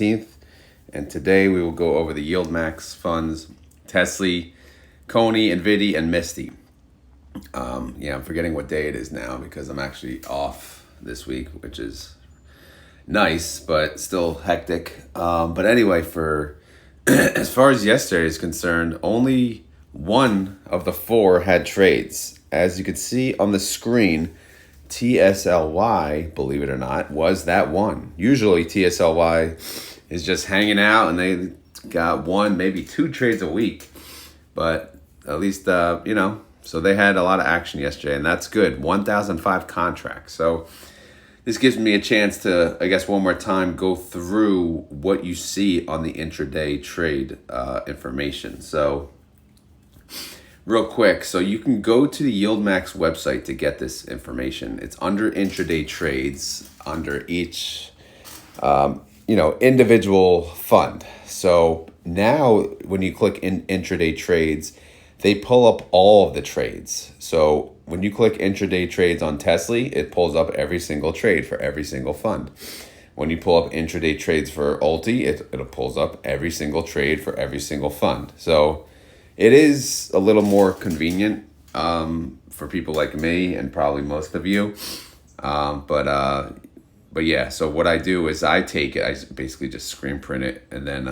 And today we will go over the YieldMax funds, Tesley, CONY, NVDY, and Misty. I'm forgetting what day it is now because I'm actually off this week, which is nice, but still hectic. But anyway, for as far as yesterday is concerned, only one of the four had trades. As you can see on the screen, TSLY, believe it or not, was that one. Usually TSLY is just hanging out and they got one, maybe two trades a week. But at least, so they had a lot of action yesterday, and that's good. 1,005 contracts. So this gives me a chance to, I guess, one more time go through what you see on the intraday trade information. So real quick, so you can go to the YieldMax website to get this information. It's under intraday trades, under each individual fund. So now when you click in intraday trades, they pull up all of the trades. So when you click intraday trades on Tesley, it pulls up every single trade for every single fund. When you pull up intraday trades for Ulti, it pulls up every single trade for every single fund. So it is a little more convenient for people like me and probably most of you. But yeah, so what I do is I take it, I basically just screen print it and then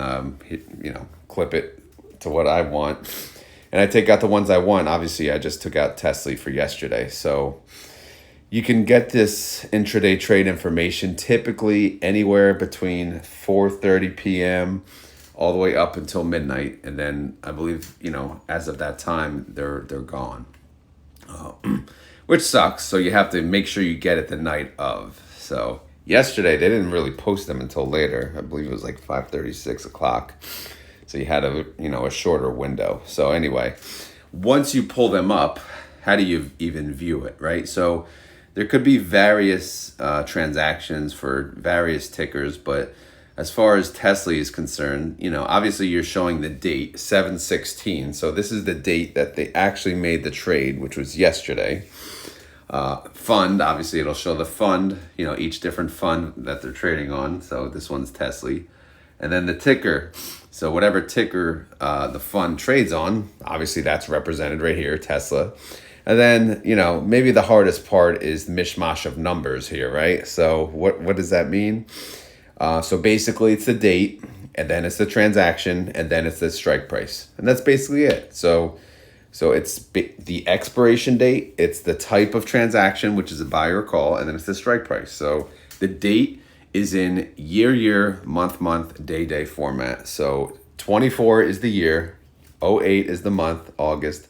clip it to what I want. And I take out the ones I want. Obviously, I just took out Tesley for yesterday. So you can get this intraday trade information typically anywhere between 4:30 p.m. all the way up until midnight. And then I believe, as of that time, they're gone, which sucks. So you have to make sure you get it the night of. So yesterday, they didn't really post them until later. I believe it was like 5:30, 6 o'clock. So you had a shorter window. So anyway, once you pull them up, how do you even view it, right? So there could be various transactions for various tickers, but as far as Tesley is concerned, obviously you're showing the date 7/16. So this is the date that they actually made the trade, which was yesterday. Fund, obviously it'll show the fund, each different fund that they're trading on. So this one's Tesley. And then the ticker. So whatever ticker the fund trades on, obviously that's represented right here, Tesla. And then, maybe the hardest part is the mishmash of numbers here, right? So what does that mean? So basically it's the date, and then it's the transaction, and then it's the strike price. And that's basically it. So it's the expiration date, it's the type of transaction, which is a buy or call, and then it's the strike price. So the date is in year, month, day format. So 24 is the year, 08 is the month, August,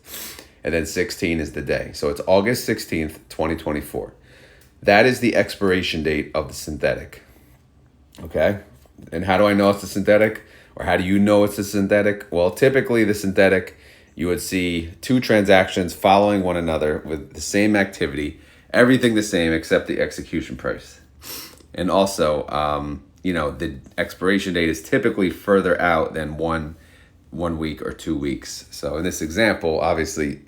and then 16 is the day. So it's August 16th, 2024. That is the expiration date of the synthetic. Okay? And how do I know it's a synthetic? Or how do you know it's a synthetic? Well, typically the synthetic, you would see two transactions following one another with the same activity, everything the same except the execution price. And also, the expiration date is typically further out than one week or 2 weeks. So in this example, obviously,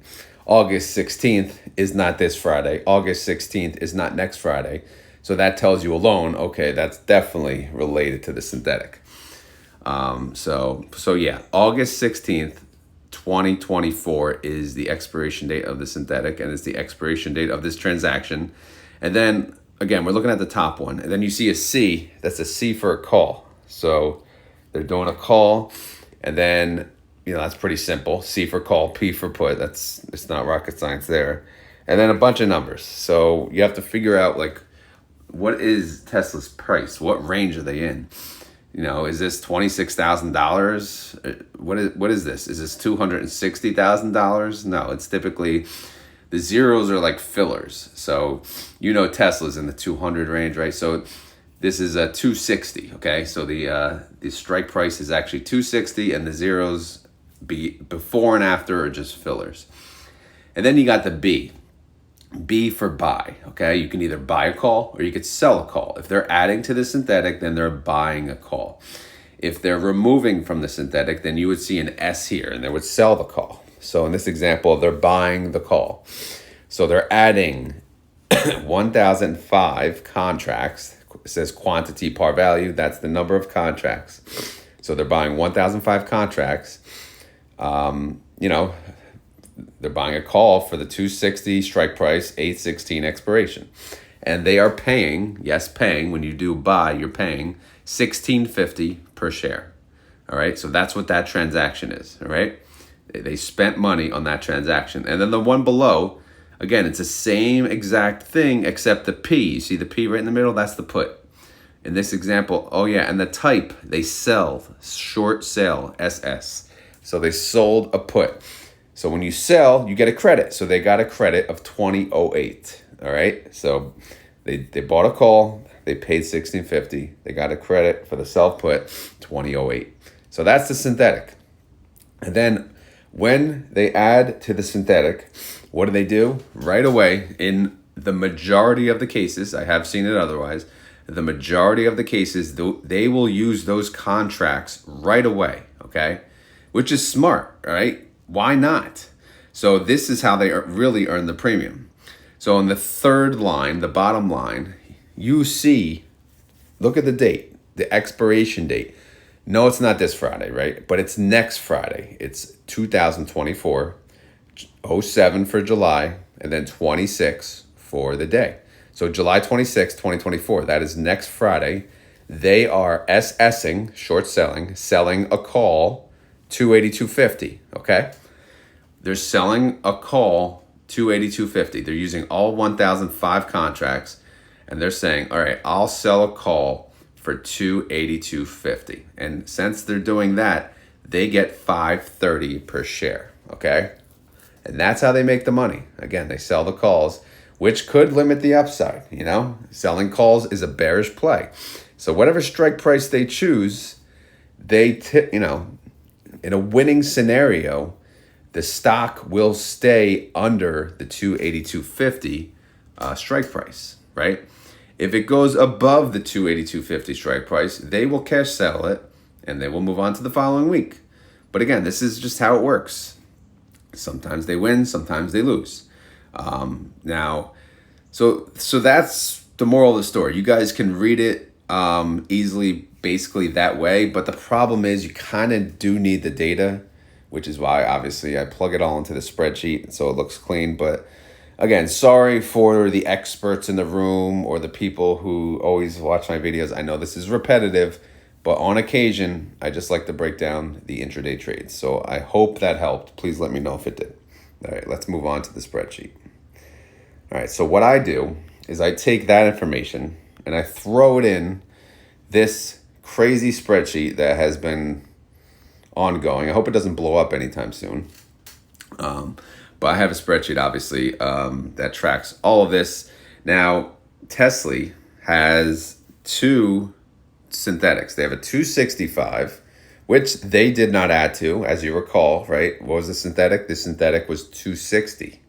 August 16th is not this Friday. August 16th is not next Friday. So that tells you alone, okay, that's definitely related to the synthetic. So yeah, August 16th, 2024 is the expiration date of the synthetic, and it's the expiration date of this transaction. And then again, we're looking at the top one, and then you see a C. That's a C for a call. So they're doing a call, and then that's pretty simple. C for call, P for put. It's not rocket science there. And then a bunch of numbers. So you have to figure out what is Tesla's price? What range are they in? Is this $26,000? What is this? Is this $260,000? No, it's typically the zeros are like fillers. So Tesla's in the 200 range, right? So this is a 260, okay? So the strike price is actually 260, and the zeros before and after are just fillers. And then you got the B. B for buy, okay? You can either buy a call or you could sell a call. If they're adding to the synthetic, then they're buying a call. If they're removing from the synthetic, then you would see an S here, and they would sell the call. So in this example, they're buying the call. So they're adding 1,005 contracts It says quantity par value. That's the number of contracts. So they're buying 1,005 contracts. They're buying a call for the 260 strike price, 816 expiration. And they are paying, when you do buy, you're paying $16.50 per share. All right, so that's what that transaction is. All right, they spent money on that transaction. And then the one below, again, it's the same exact thing except the P. You see the P right in the middle? That's the put. In this example, and the type, they sell, short sale, SS. So they sold a put. So when you sell, you get a credit. So they got a credit of 2008. All right. So they bought a call. They paid $16.50. They got a credit for the sell put, 2008. So that's the synthetic. And then when they add to the synthetic, what do? Right away, in the majority of the cases, I have seen it otherwise, the majority of the cases, they will use those contracts right away. Okay. Which is smart. All right. Why not? So this is how they really earn the premium. So on the third line, the bottom line, you see, look at the date, the expiration date. No, it's not this Friday, right? But it's next Friday. It's 2024, 07 for July, and then 26 for the day. So July 26, 2024, that is next Friday. They are SSing, short selling, selling a call, 282.50, okay? They're selling a call, 282.50. They're using all 1,005 contracts, and they're saying, all right, I'll sell a call for 282.50. And since they're doing that, they get $5.30 per share, okay? And that's how they make the money. Again, they sell the calls, which could limit the upside, Selling calls is a bearish play. So whatever strike price they choose, in a winning scenario, the stock will stay under the 282.50 strike price, right? If it goes above the 282.50 strike price, they will cash settle it and they will move on to the following week. But again, this is just how it works. Sometimes they win, sometimes they lose. So that's the moral of the story. You guys can read it easily, basically that way. But the problem is you kind of do need the data, which is why obviously I plug it all into the spreadsheet so it looks clean. But again, sorry for the experts in the room or the people who always watch my videos. I know this is repetitive, but on occasion, I just like to break down the intraday trades. So I hope that helped. Please let me know if it did. All right, let's move on to the spreadsheet. All right, so what I do is I take that information and I throw it in this crazy spreadsheet that has been ongoing. I hope it doesn't blow up anytime soon. But I have a spreadsheet, obviously, that tracks all of this. Now, Tesley has two synthetics. They have a 265, which they did not add to, as you recall, right? What was the synthetic? The synthetic was 260.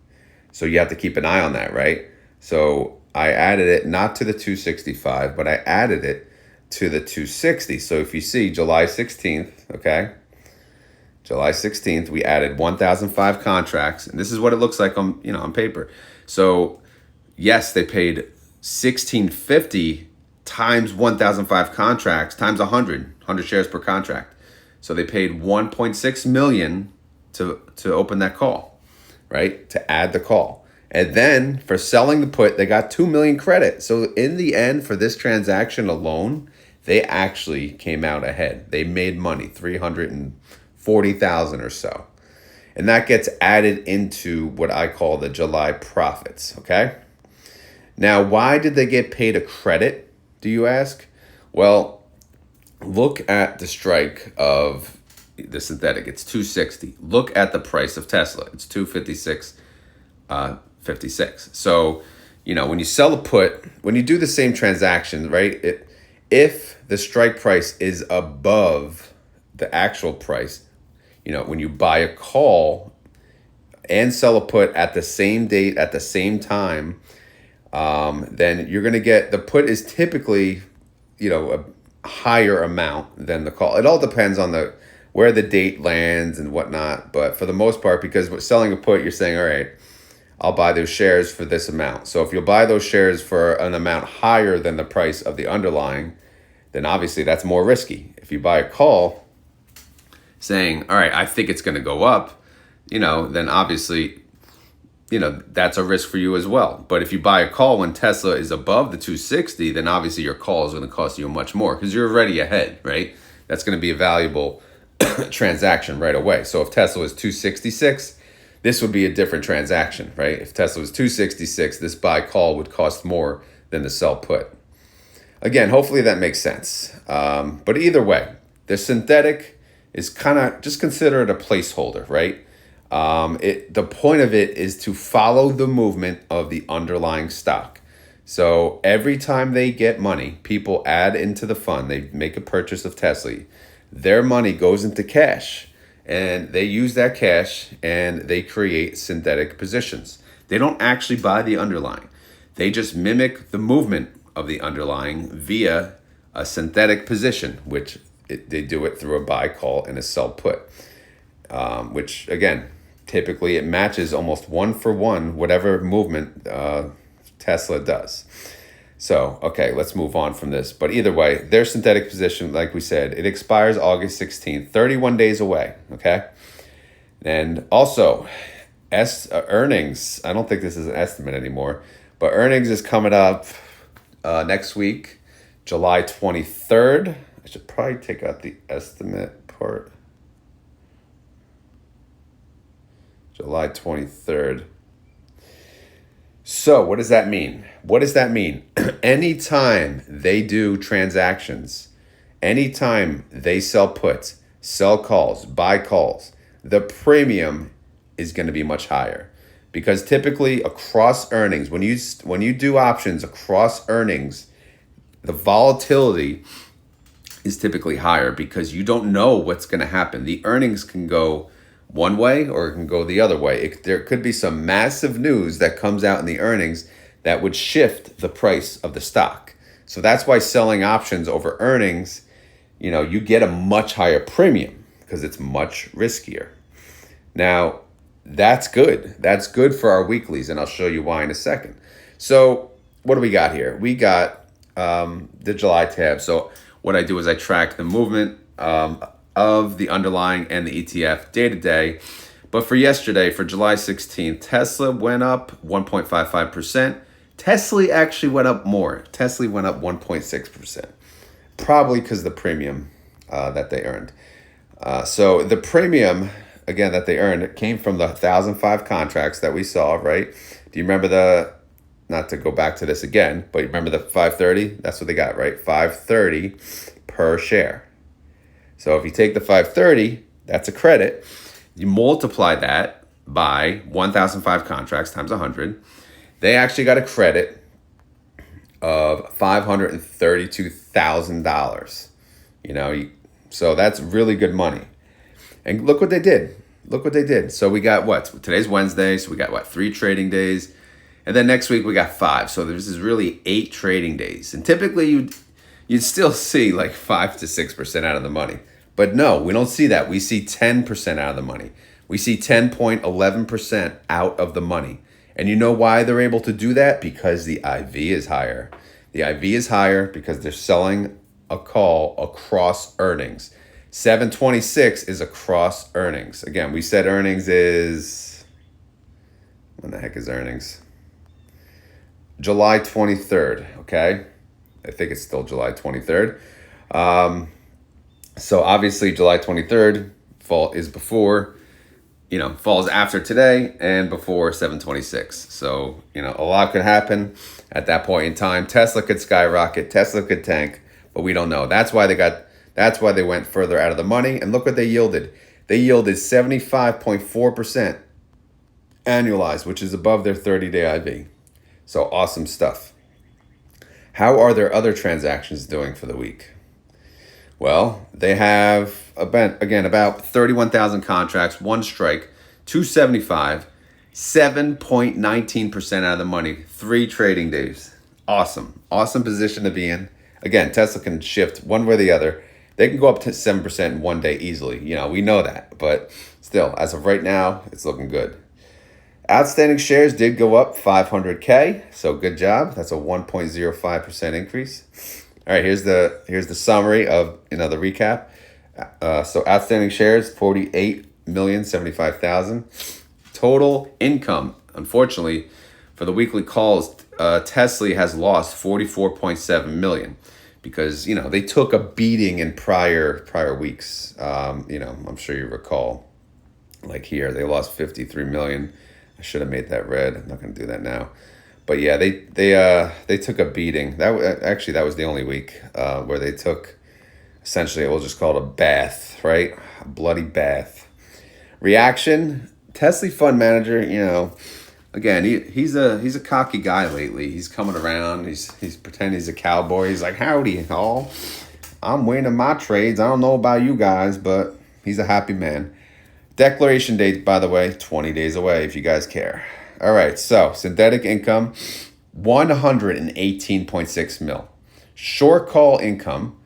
So you have to keep an eye on that, right? So I added it not to the 265, but I added it to the 260. So if you see July 16th, okay? July 16th, we added 1,005 contracts, and this is what it looks like on paper. So yes, they paid $16.50 times 1,005 contracts times 100 shares per contract. So they paid $1.6 million to open that call, right? To add the call. And then for selling the put, they got $2 million credit. So in the end, for this transaction alone, they actually came out ahead. They made money, $340,000 or so. And that gets added into what I call the July profits, okay? Now, why did they get paid a credit, do you ask? Well, look at the strike of the synthetic. It's 260. Look at the price of Tesla. It's 256.56. So, when you sell a put, when you do the same transaction, right? If the strike price is above the actual price, when you buy a call and sell a put at the same date, at the same time, then you're going to get, the put is typically, a higher amount than the call. It all depends on where the date lands and whatnot. But for the most part, because with selling a put, you're saying, all right, I'll buy those shares for this amount. So if you'll buy those shares for an amount higher than the price of the underlying, then obviously that's more risky. If you buy a call saying, all right, I think it's going to go up, then obviously, that's a risk for you as well. But if you buy a call when Tesla is above the 260, then obviously your call is going to cost you much more because you're already ahead, right? That's going to be a valuable transaction right away. So if Tesla was 266, this would be a different transaction, right? If Tesla was 266, this buy call would cost more than the sell put. Again, hopefully that makes sense. But either way, the synthetic is kind of, just consider it a placeholder, right? The point of it is to follow the movement of the underlying stock. So every time they get money, people add into the fund, they make a purchase of Tesley, their money goes into cash and they use that cash and they create synthetic positions. They don't actually buy the underlying. They just mimic the movement of the underlying via a synthetic position, which they do it through a buy call and a sell put, which again, typically it matches almost 1-for-1 whatever movement Tesla does. So, okay, let's move on from this. But either way, their synthetic position, like we said, it expires August 16th, 31 days away, okay? And also, earnings, I don't think this is an estimate anymore, but earnings is coming up next week, July 23rd. I should probably take out the estimate part. July 23rd. So what does that mean? What does that mean? Anytime they do transactions, anytime they sell puts, sell calls, buy calls, the premium is going to be much higher. Because typically across earnings, when you do options across earnings, the volatility is typically higher because you don't know what's going to happen. The earnings can go one way or it can go the other way. There could be some massive news that comes out in the earnings that would shift the price of the stock. So that's why selling options over earnings, you get a much higher premium because it's much riskier. Now, that's good. That's good for our weeklies, and I'll show you why in a second. So what do we got here? We got the July tab. So what I do is I track the movement of the underlying and the ETF day to day. But for yesterday, for July 16th, Tesla went up 1.55%. Tesley actually went up more. Tesley went up 1.6%, probably because of the premium that they earned. So the premium, again, that they earned came from the 1,005 contracts that we saw, right? Do you remember not to go back to this again, but you remember the 530? That's what they got, right? 530 per share. So if you take the 530, that's a credit. You multiply that by 1,005 contracts times 100. They actually got a credit of $532,000. So that's really good money. And look what they did. So we got today's Wednesday. So we got 3 trading days. And then next week we got 5. So this is really 8 trading days. And typically you'd still see like 5 to 6% out of the money. But no, we don't see that. We see 10% out of the money. We see 10.11% out of the money. And you know why they're able to do that? Because the IV is higher. The IV is higher because they're selling a call across earnings. 726 is across earnings. Again, we said earnings is, when the heck is earnings? July 23rd, okay? I think it's still July 23rd. So obviously July 23rd falls after today and before 726. So, a lot could happen at that point in time. Tesla could skyrocket, Tesla could tank, but we don't know. That's why they went further out of the money. And look what they yielded. They yielded 75.4% annualized, which is above their 30-day IV. So awesome stuff. How are their other transactions doing for the week? Well, they have, about 31,000 contracts, 1 strike, 275, 7.19% out of the money, 3 trading days. Awesome position to be in. Again, Tesla can shift one way or the other. They can go up to 7% in one day easily. We know that. But still, as of right now, it's looking good. Outstanding shares did go up 500K, so good job. That's a 1.05% increase. All right, here's the summary of the recap. So outstanding shares 48,075,000. Total income, unfortunately, for the weekly calls, Tesley has lost 44.7 million because they took a beating in prior weeks. I'm sure you recall. Like here, they lost 53 million. I should have made that red. I'm not going to do that now. But yeah, they took a beating. That was the only week where they took, essentially, we'll just call it a bath, right? A bloody bath. Reaction, Tesley fund manager, again, he's a cocky guy lately. He's coming around. He's pretending he's a cowboy. He's like, howdy, all. I'm winning my trades. I don't know about you guys, but he's a happy man. Declaration date, by the way, 20 days away if you guys care. All right, so synthetic income, 118.6 mil. Short call income,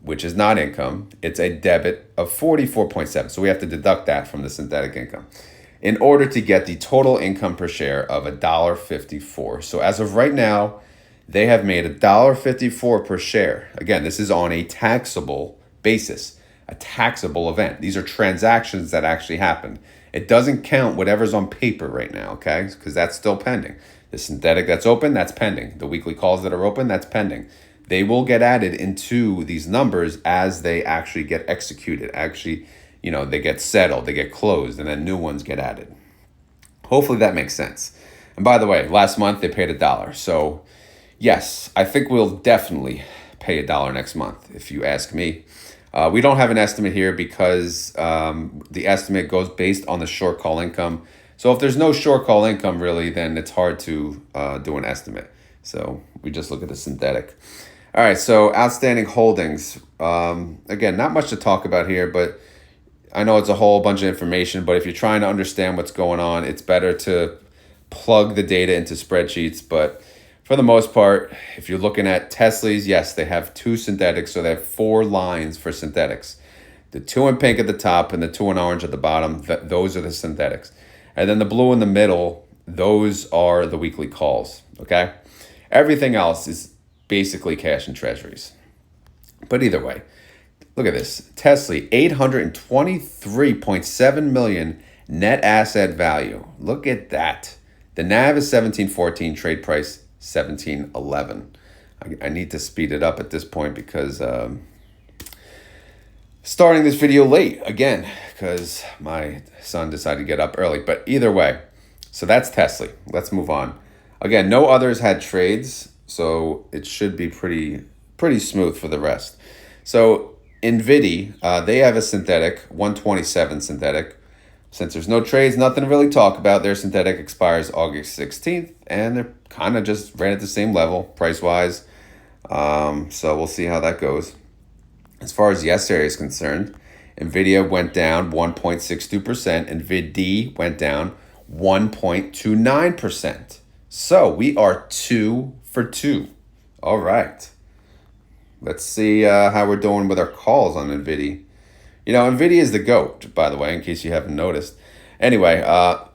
which is not income, it's a debit of 44.7. So we have to deduct that from the synthetic income in order to get the total income per share of $1.54. So as of right now, they have made $1.54 per share. Again, this is on a taxable basis, a taxable event. These are transactions that actually happened. It doesn't count whatever's on paper right now, okay? Because that's still pending. The synthetic that's open, that's pending. The weekly calls that are open, that's pending. They will get added into these numbers as they actually get executed. Actually, they get settled, they get closed, and then new ones get added. Hopefully that makes sense. And by the way, last month they paid $1. So yes, I think we'll definitely pay $1 next month, if you ask me. We don't have an estimate here because the estimate goes based on the short call income. So if there's no short call income really, then it's hard to do an estimate. So we just look at the synthetic. All right, so outstanding holdings. Again, not much to talk about here, but I know it's a whole bunch of information, but if you're trying to understand what's going on, it's better to plug the data into spreadsheets. But for the most part, if you're looking at Teslas, yes, they have 2 synthetics, so they have 4 lines for synthetics. The 2 in pink at the top and the 2 in orange at the bottom, those are the synthetics. And then the blue in the middle, those are the weekly calls, okay? Everything else is basically cash and treasuries. But either way, look at this. Tesley, 823.7 million net asset value. Look at that. The NAV is 1714, trade price 1711. I need to speed it up at this point because starting this video late again because my son decided to get up early. But either way, so that's Tesley. Let's move on. Again, no others had trades, so it should be pretty smooth for the rest. So NVDY, they have a synthetic, 127 synthetic. Since there's no trades, nothing to really talk about. Their synthetic expires August 16th, and they're kind of just ran at the same level price-wise. So we'll see how that goes. As far as yesterday is concerned, Nvidia went down 1.62%, and NVDY went down 1.29%. So we are 2 for 2. All right. Let's see how we're doing with our calls on Nvidia. Nvidia is the GOAT, by the way, in case you haven't noticed. Anyway,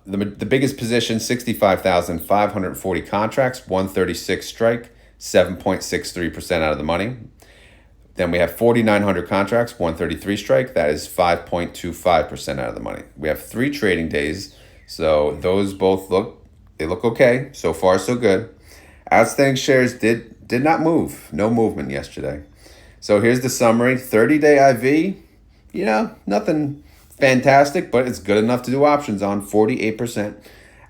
the biggest position, 65,540 contracts, 136 strike, 7.63% out of the money. Then we have 4,900 contracts, 133 strike. That is 5.25% out of the money. We have 3 trading days, so those both look okay. So far, so good. Outstanding shares did not move. No movement yesterday. So here's the summary. 30-day IV. Nothing fantastic, but it's good enough to do options on, 48%.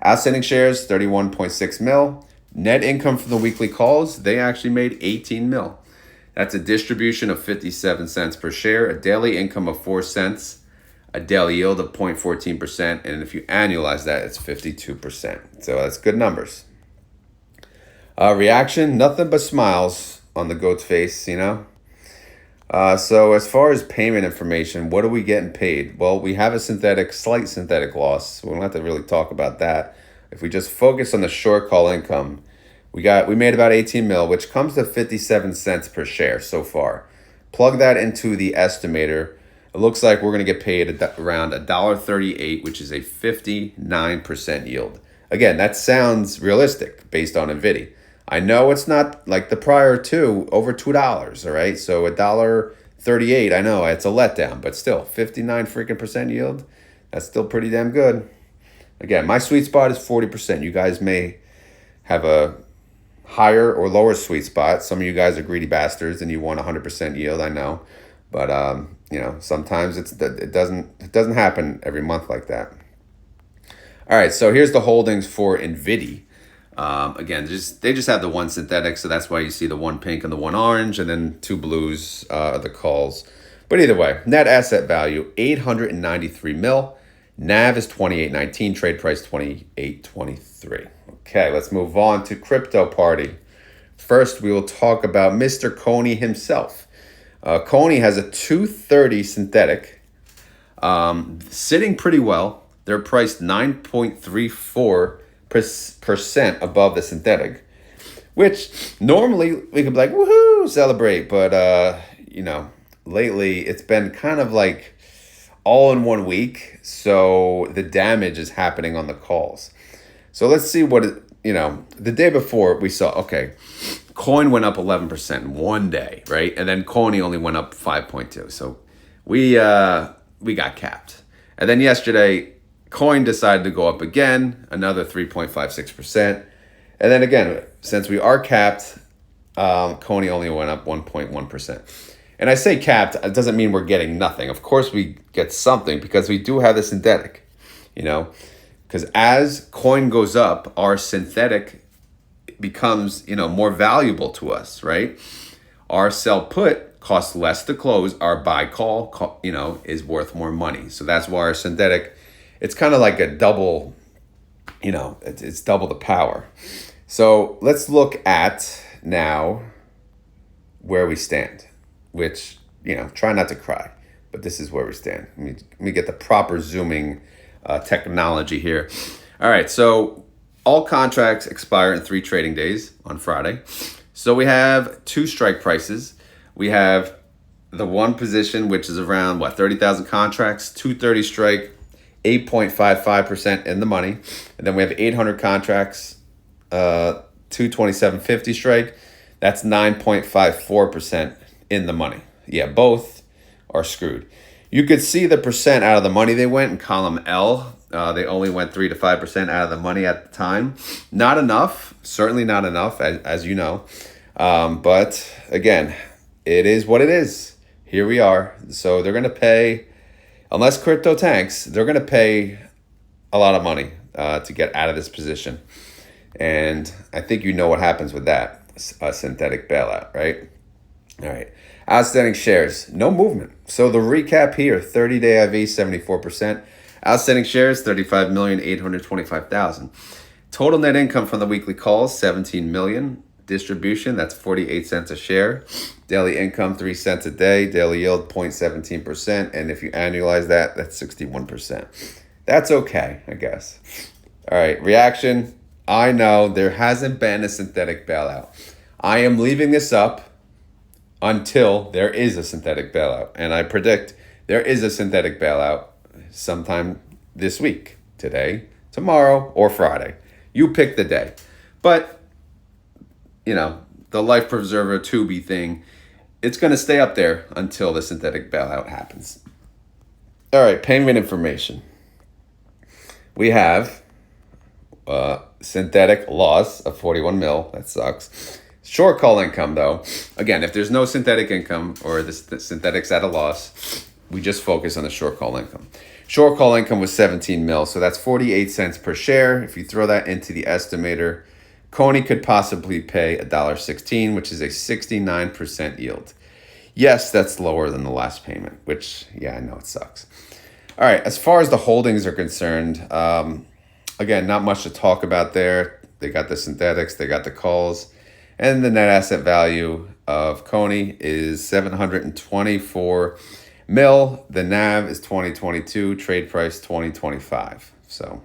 Outstanding shares, 31.6 mil. Net income from the weekly calls, they actually made 18 mil. That's a distribution of 57 cents per share, a daily income of 4 cents, a daily yield of 0.14%, and if you annualize that, it's 52%. So that's good numbers. Reaction, nothing but smiles on the goat's face, So as far as payment information, what are we getting paid? Well, we have a slight synthetic loss. We don't have to really talk about that. If we just focus on the short call income, we made about 18 mil, which comes to 57 cents per share so far. Plug that into the estimator. It looks like we're going to get paid around $1.38, which is a 59% yield. Again, that sounds realistic based on Nvidia. I know it's not like the prior two over $2, all right? So $1.38, I know it's a letdown, but still 59 freaking percent yield. That's still pretty damn good. Again, my sweet spot is 40%. You guys may have a higher or lower sweet spot. Some of you guys are greedy bastards and you want 100% yield, I know. But sometimes it doesn't happen every month like that. All right, so here's the holdings for NVDY. Again, they just have the one synthetic, so that's why you see the one pink and the one orange, and then two blues are the calls. But either way, net asset value, 893 mil. NAV is 28.19, trade price 28.23. Okay, let's move on to Crypto Party. First, we will talk about Mr. CONY himself. CONY has a 230 synthetic, sitting pretty well. They're priced 9.34% above the synthetic, which normally we could be like, woohoo, celebrate. But, lately it's been kind of like all in 1 week. So the damage is happening on the calls. So let's see the day before we saw, okay, coin went up 11% in 1 day, right? And then CONY only went up 5.2. So we got capped. And then yesterday, coin decided to go up again, another 3.56%. And then again, since we are capped, CONY only went up 1.1%. And I say capped, it doesn't mean we're getting nothing. Of course we get something because we do have the synthetic, because as coin goes up, our synthetic becomes, more valuable to us, right? Our sell put costs less to close. Our buy call, is worth more money. So that's why our synthetic, it's kind of like a double, it's double the power. So let's look at now where we stand, which, try not to cry, but this is where we stand. Let me get the proper zooming technology here. All right, so all contracts expire in 3 trading days on Friday. So we have 2 strike prices. We have the one position, which is around, 30,000 contracts, 230 strike, 8.55% in the money. And then we have 800 contracts, 227.50 strike. That's 9.54% in the money. Yeah, both are screwed. You could see the percent out of the money they went in column L. They only went 3 to 5% out of the money at the time. Not enough, certainly not enough, as you know. But again, it is what it is. Here we are. So they're going to pay, unless crypto tanks, they're going to pay a lot of money to get out of this position. And I think you know what happens with that, a synthetic bailout, right? All right. Outstanding shares, no movement. So the recap here, 30-day IV, 74%. Outstanding shares, 35,825,000. Total net income from the weekly calls, 17 million. Distribution, that's 48 cents a share. Daily income, 3 cents a day. Daily yield, 0.17%. And if you annualize that, that's 61%. That's okay, I guess. All right, reaction. I know there hasn't been a synthetic bailout. I am leaving this up until there is a synthetic bailout. And I predict there is a synthetic bailout sometime this week, today, tomorrow, or Friday. You pick the day. But, the life preserver Tubi thing, it's going to stay up there until the synthetic bailout happens. All right, payment information. We have synthetic loss of 41 mil. That sucks. Short call income, though. Again, if there's no synthetic income or the synthetic's at a loss, we just focus on the short call income. Short call income was 17 mil, so that's 48 cents per share. If you throw that into the estimator, CONY could possibly pay $1.16, which is a 69% yield. Yes, that's lower than the last payment, which, I know it sucks. All right, as far as the holdings are concerned, again, not much to talk about there. They got the synthetics, they got the calls, and the net asset value of CONY is 724 mil. The NAV is 2022, trade price 2025. So,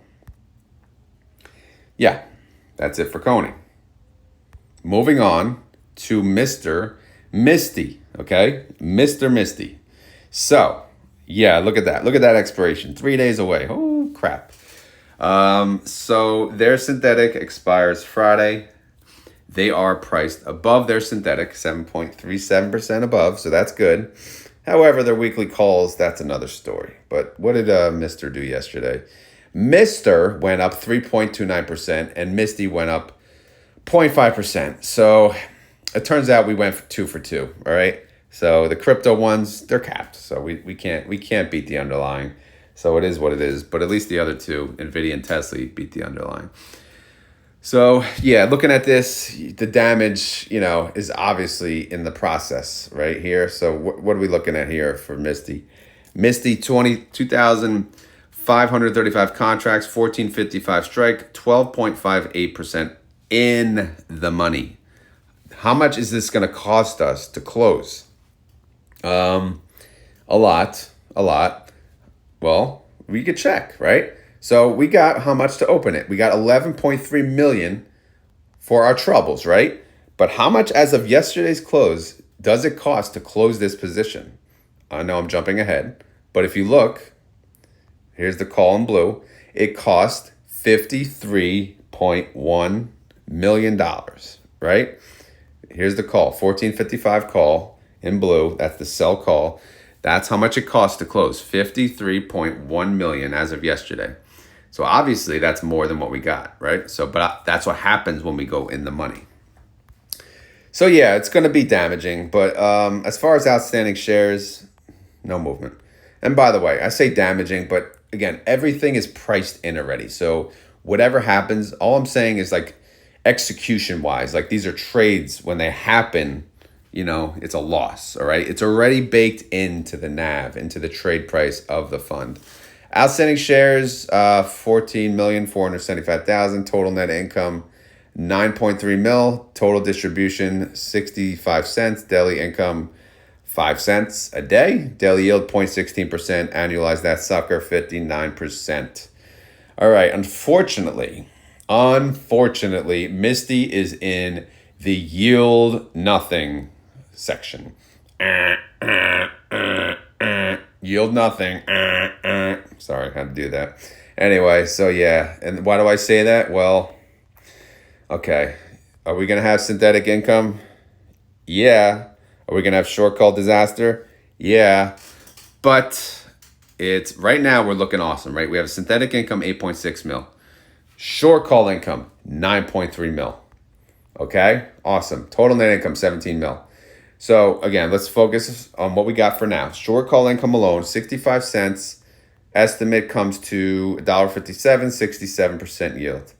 that's it for CONY. Moving on to Mr. Misty, okay? Mr. Misty. So, look at that. Look at that expiration. 3 days away. Oh, crap. So their synthetic expires Friday. They are priced above their synthetic, 7.37% above, so that's good. However, their weekly calls, that's another story. But what did Mr. do yesterday? Mr. went up 3.29%, and Misty went up 0.5%. So it turns out we went for 2 for 2, all right? So the crypto ones, they're capped, so we can't beat the underlying. So it is what it is, but at least the other two, Nvidia and Tesley, beat the underlying. So yeah, looking at this, the damage, is obviously in the process right here. So what are we looking at here for Misty? Misty, 22,535 contracts, 1455 strike, 12.58% in the money. How much is this going to cost us to close? A lot. Well, we could check, right? So we got how much to open it? We got 11.3 million for our troubles, right? But how much as of yesterday's close does it cost to close this position? I know I'm jumping ahead, but if you look, here's the call in blue. It cost $53.1 million, right? Here's the call, 1455 call in blue. That's the sell call. That's how much it costs to close, 53.1 million as of yesterday. So obviously that's more than what we got, right? So, but that's what happens when we go in the money. So yeah, it's going to be damaging. But as far as outstanding shares, no movement. And by the way, I say damaging, but again, everything is priced in already. So whatever happens, all I'm saying is like execution wise, like these are trades when they happen, it's a loss, all right? It's already baked into the NAV, into the trade price of the fund. Outstanding shares, 14,475,000. Total net income, 9.3 mil. Total distribution, 65 cents. Daily income, 5 cents a day. Daily yield, 0.16%. Annualize that sucker, 59%. All right, unfortunately, Misty is in the yield nothing section. Yield nothing. Sorry, I had to do that. Anyway, so yeah. And why do I say that? Well, okay. Are we going to have synthetic income? Yeah. Are we going to have short call disaster? Yeah. But it's right now we're looking awesome, right? We have synthetic income, 8.6 mil. Short call income, 9.3 mil. Okay? Awesome. Total net income, 17 mil. So again, let's focus on what we got for now. Short call income alone, 65 cents. Estimate comes to $1.57, 67% yield.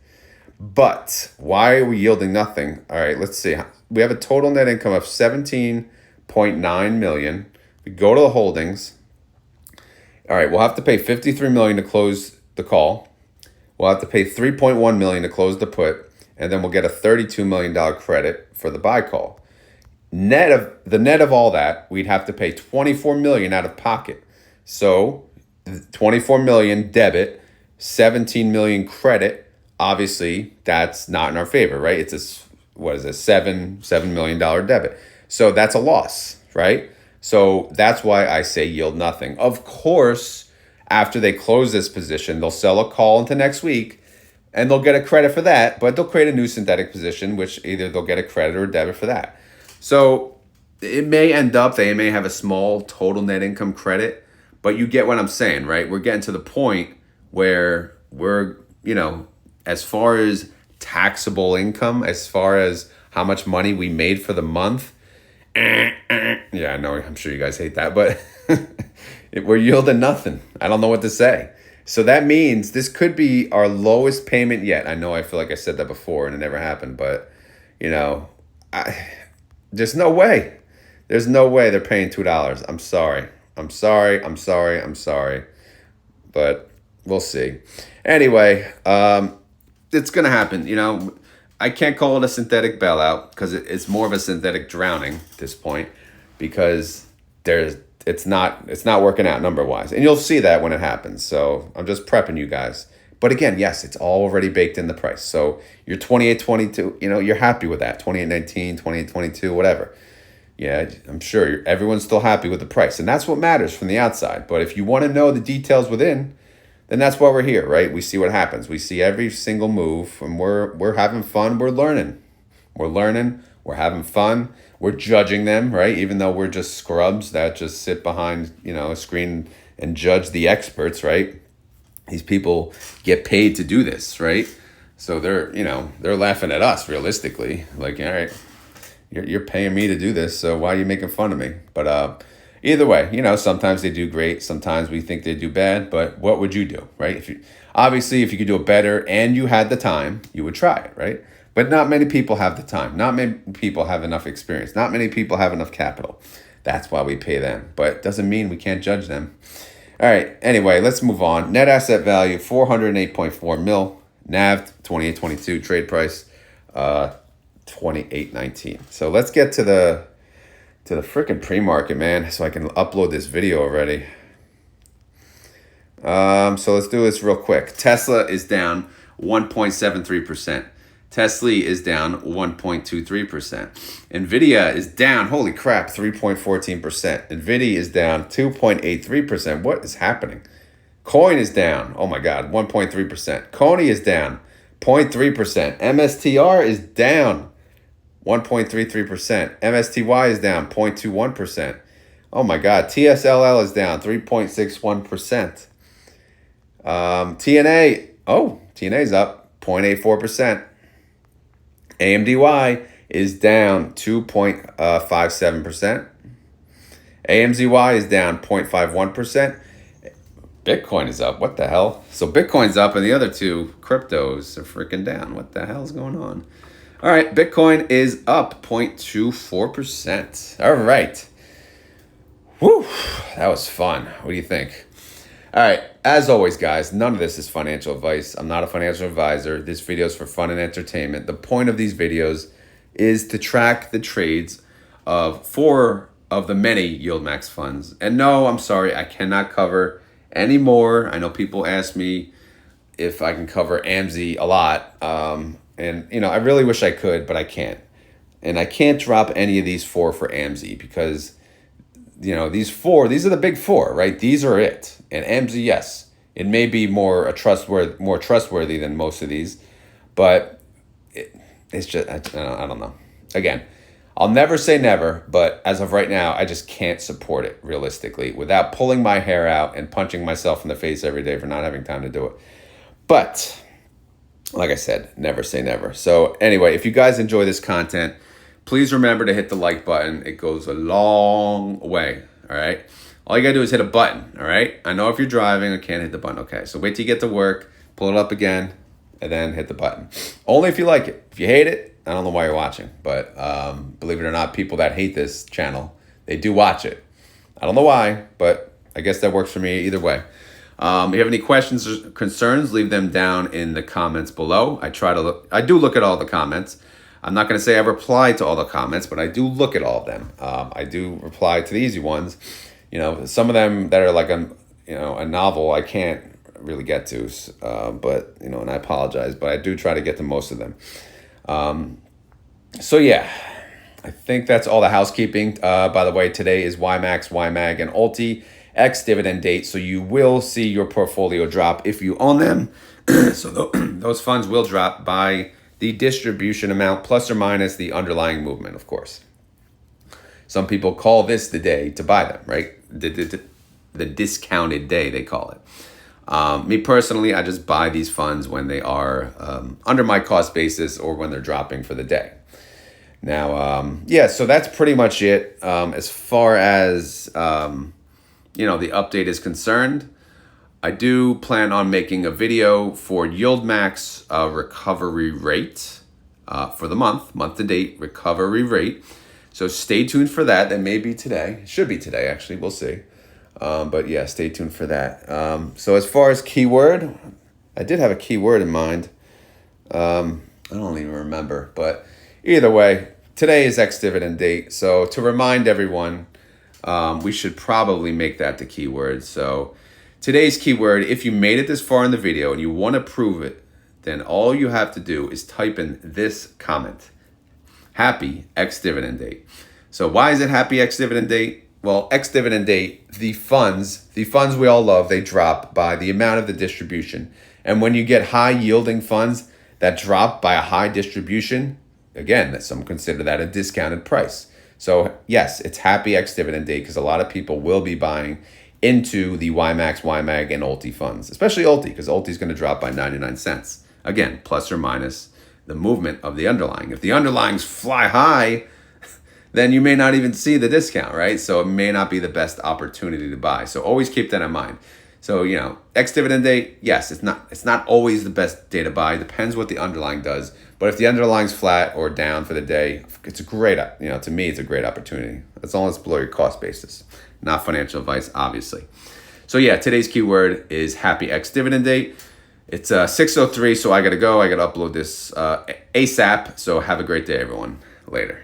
But why are we yielding nothing? All right, let's see. We have a total net income of 17.9 million. We go to the holdings. All right, we'll have to pay 53 million to close the call. We'll have to pay 3.1 million to close the put, and then we'll get a $32 million credit for the buy call. Net of all that, we'd have to pay 24 million out of pocket. So 24 million debit, 17 million credit. Obviously, that's not in our favor, right? It's a $7 million debit. So that's a loss, right? So that's why I say yield nothing. Of course, after they close this position, they'll sell a call into next week and they'll get a credit for that, but they'll create a new synthetic position, which either they'll get a credit or a debit for that. So it may end up, they may have a small total net income credit, but you get what I'm saying, right? We're getting to the point where we're, as far as taxable income, as far as how much money we made for the month, yeah, I know, I'm sure you guys hate that, but we're yielding nothing. I don't know what to say. So that means this could be our lowest payment yet. I know I feel like I said that before and it never happened, but, there's no way. There's no way they're paying $2. I'm sorry. But we'll see. Anyway, it's going to happen. I can't call it a synthetic bailout because it's more of a synthetic drowning at this point because it's not working out number-wise. And you'll see that when it happens. So I'm just prepping you guys. But again, yes, it's already baked in the price. So you're 28.22, you're happy with that. 28.19, 28.22, whatever. Yeah, I'm sure everyone's still happy with the price. And that's what matters from the outside. But if you want to know the details within, then that's why we're here, right? We see what happens. We see every single move, and we're having fun. We're learning. We're having fun. We're judging them, right? Even though we're just scrubs that just sit behind, a screen and judge the experts, right? These people get paid to do this, right? So they're laughing at us realistically. Like, all right, you're paying me to do this, so why are you making fun of me? But either way, sometimes they do great. Sometimes we think they do bad, but what would you do, right? If you could do it better and you had the time, you would try it, right? But not many people have the time. Not many people have enough experience. Not many people have enough capital. That's why we pay them. But it doesn't mean we can't judge them. All right. Anyway, let's move on. Net asset value, 408.4 mil. NAV, 2822. Trade price, 2819. So let's get to the freaking pre-market, man, so I can upload this video already. So let's do this real quick. Tesla is down 1.73%. Tesley is down 1.23%. Nvidia is down, holy crap, 3.14%. Nvidia is down 2.83%. What is happening? Coin is down, oh my God, 1.3%. CONY is down 0.3%. MSTR is down 1.33%. MSTY is down 0.21%. Oh my God, TSLY is down 3.61%. TNA is up 0.84%. AMDY is down 2.57%. AMZY is down 0.51%. Bitcoin is up. What the hell? So Bitcoin's up and the other two cryptos are freaking down. What the hell's going on? All right, Bitcoin is up 0.24%. All right. Whew, that was fun. What do you think? All right, as always, guys, none of this is financial advice. I'm not a financial advisor. This video is for fun and entertainment. The point of these videos is to track the trades of 4 of the many YieldMax funds. And no, I'm sorry, I cannot cover any more. I know people ask me if I can cover AMZ a lot. And, I really wish I could, but I can't. And I can't drop any of these 4 for AMZ because these are the big 4, right? These are it. And AMZ, yes, it may be more trustworthy than most of these, but it's just, I don't know. Again, I'll never say never, but as of right now, I just can't support it realistically without pulling my hair out and punching myself in the face every day for not having time to do it. But like I said, never say never. So anyway, if you guys enjoy this content, please remember to hit the like button. It goes a long way, all right? All you gotta do is hit a button, all right? I know if you're driving, I can't hit the button. Okay, so wait till you get to work, pull it up again, and then hit the button. Only if you like it. If you hate it, I don't know why you're watching. But believe it or not, people that hate this channel, they do watch it. I don't know why, but I guess that works for me either way. If you have any questions or concerns, leave them down in the comments below. I do look at all the comments. I'm not going to say I reply to all the comments, but I do look at all of them. I do reply to the easy ones. Some of them that are like a novel, I can't really get to, but and I apologize, but I do try to get to most of them. So yeah, I think that's all the housekeeping. By the way, today is YieldMax, YMAG, and Ulti ex-dividend date, so you will see your portfolio drop if you own them. So those funds will drop by the distribution amount plus or minus the underlying movement, of course. Some people call this the day to buy them, right? The discounted day, they call it. Me personally, I just buy these funds when they are under my cost basis or when they're dropping for the day. Now, so that's pretty much it. As far as, the update is concerned, I do plan on making a video for YieldMax recovery rate for the month to date recovery rate. So stay tuned for that. That may be today. It should be today, actually. We'll see. But yeah, stay tuned for that. So as far as keyword, I did have a keyword in mind. I don't even remember. But either way, today is ex-dividend date. So to remind everyone, we should probably make that the keyword. So today's keyword, if you made it this far in the video and you want to prove it, then all you have to do is type in this comment. Happy ex-dividend date. So why is it happy ex-dividend date? Well, ex-dividend date, the funds we all love, they drop by the amount of the distribution. And when you get high yielding funds that drop by a high distribution, again, some consider that a discounted price. So yes, it's happy ex-dividend date because a lot of people will be buying into the YMAX, YMAG, and ULTI funds, especially ULTI, because ULTI is going to drop by 99 cents. Again, plus or minus the movement of the underlying. If the underlyings fly high, then you may not even see the discount, right? So it may not be the best opportunity to buy. So always keep that in mind. So, ex-dividend date, yes, it's not always the best day to buy. It depends what the underlying does. But if the underlying's flat or down for the day, it's a great, to me, it's a great opportunity. As long as it's below your cost basis. Not financial advice, obviously. So yeah, today's keyword is happy ex-dividend date. It's 6:03, so I got to go. I got to upload this ASAP. So have a great day, everyone. Later.